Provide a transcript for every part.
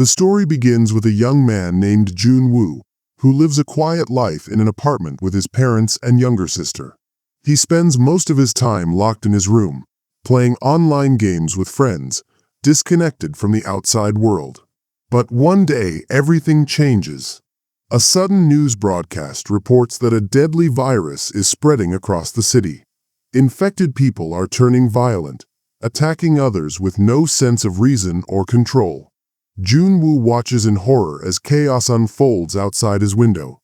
The story begins with a young man named Jun-woo, who lives a quiet life in an apartment with his parents and younger sister. He spends most of his time locked in his room, playing online games with friends, disconnected from the outside world. But one day, everything changes. A sudden news broadcast reports that a deadly virus is spreading across the city. Infected people are turning violent, attacking others with no sense of reason or control. Jun-woo watches in horror as chaos unfolds outside his window.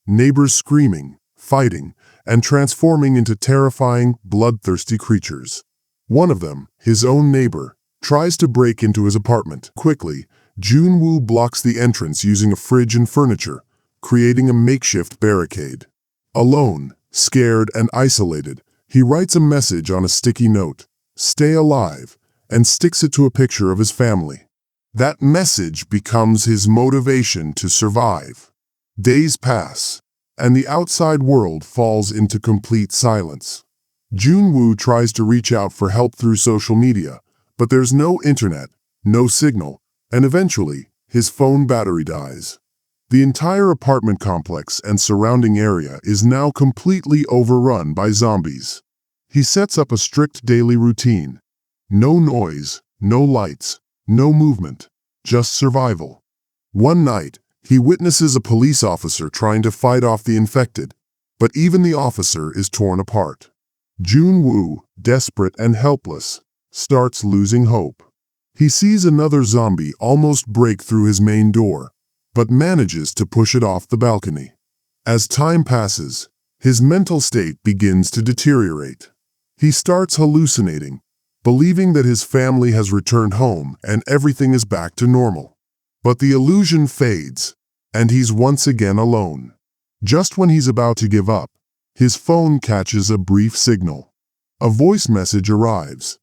Neighbors screaming, fighting, and transforming into terrifying, bloodthirsty creatures. One of them, his own neighbor, tries to break into his apartment. Quickly, Jun-woo blocks the entrance using a fridge and furniture, creating a makeshift barricade. Alone, scared and isolated, he writes a message on a sticky note, "Stay alive," and sticks it to a picture of his family. That message becomes his motivation to survive. Days pass, and the outside world falls into complete silence. Jun-woo tries to reach out for help through social media, but there's no internet, no signal, and eventually, his phone battery dies. The entire apartment complex and surrounding area is now completely overrun by zombies. He sets up a strict daily routine. No noise, no lights, no movement, just survival. One night, he witnesses a police officer trying to fight off the infected, but even the officer is torn apart. Jun-woo, desperate and helpless, starts losing hope. He sees another zombie almost break through his main door, but manages to push it off the balcony. As time passes, his mental state begins to deteriorate. He starts hallucinating, believing that his family has returned home and everything is back to normal. But the illusion fades, and he's once again alone. Just when he's about to give up, his phone catches a brief signal. A voice message arrives,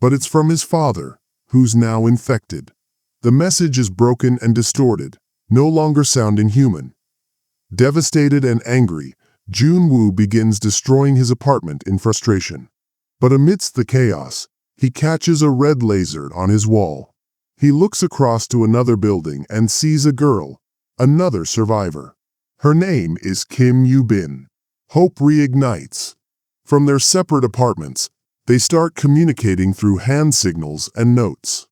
but it's from his father, who's now infected. The message is broken and distorted, no longer sounding human. Devastated and angry, Jun-woo begins destroying his apartment in frustration. But amidst the chaos, he catches a red laser on his wall. He looks across to another building and sees a girl, another survivor. Her name is Kim Yoo-bin. Hope reignites. From their separate apartments, they start communicating through hand signals and notes.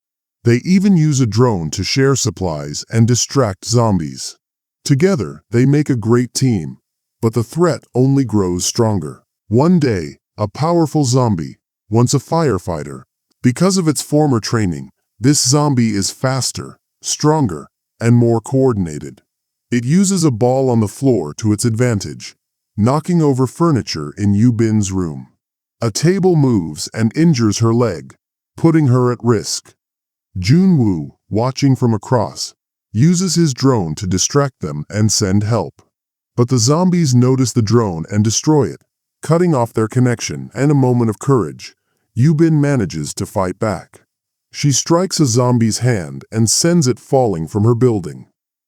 They even use a drone to share supplies and distract zombies. Together, they make a great team, but the threat only grows stronger. One day, a powerful zombie, once a firefighter. Because of its former training, this zombie is faster, stronger, and more coordinated. It uses a ball on the floor to its advantage, knocking over furniture in Yoo-bin's room. A table moves and injures her leg, putting her at risk. Jun-woo, watching from across, uses his drone to distract them and send help. But the zombies notice the drone and destroy it, cutting off their connection. And a moment of courage, Yoo-bin manages to fight back. She strikes a zombie's hand and sends it falling from her building.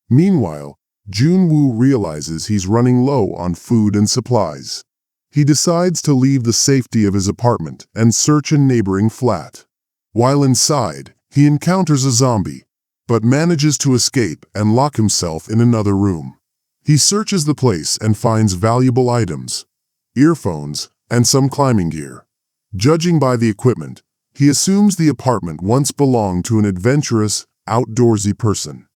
Meanwhile, Jun-woo realizes he's running low on food and supplies. He decides to leave the safety of his apartment and search a neighboring flat. While inside, he encounters a zombie, but manages to escape and lock himself in another room. He searches the place and finds valuable items, earphones, and some climbing gear. Judging by the equipment, he assumes the apartment once belonged to an adventurous, outdoorsy person.